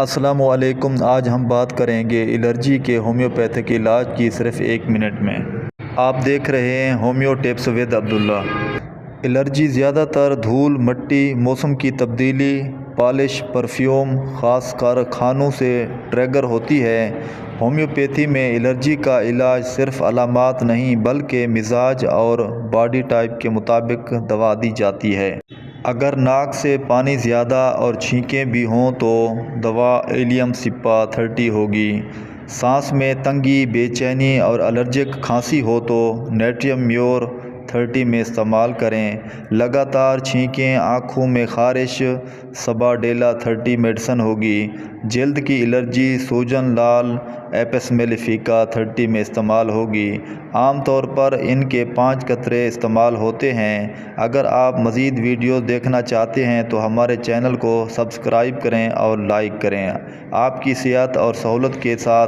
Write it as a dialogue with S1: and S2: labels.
S1: السلام علیکم۔ آج ہم بات کریں گے الرجی کے ہومیوپیتھک علاج کی صرف 1 منٹ میں۔ آپ دیکھ رہے ہیں homeo tips with Abdullah. Allergy زیادہ تر دھول، مٹی، موسم کی تبدیلی، پالش، پرفیوم، خاص کارخانوں سے ٹریگر ہوتی ہے۔ ہومیوپیتھی میں الرجی کا علاج صرف علامات نہیں بلکہ مزاج اور باڈی ٹائپ کے مطابق دوا دی جاتی ہے۔ اگر ناک سے پانی زیادہ اور چھینکیں بھی ہوں تو دوا ایلیم سپا 30 ہوگی۔ سانس میں تنگی، بے چینی اور الرجک کھانسی ہو تو نیٹریم میور 30 میں استعمال کریں۔ لگاتار چھینکیں، آنکھوں میں خارش، سباڈیلا 30 میڈیسن ہوگی۔ جلد کی الرجی، سوجن، لال ایپس میلیفیکا 30 میں استعمال ہوگی۔ عام طور پر ان کے 5 قطرے استعمال ہوتے ہیں۔ اگر آپ مزید ویڈیوز دیکھنا چاہتے ہیں تو ہمارے چینل کو سبسکرائب کریں اور لائک کریں۔ آپ کی صحت اور سہولت کے ساتھ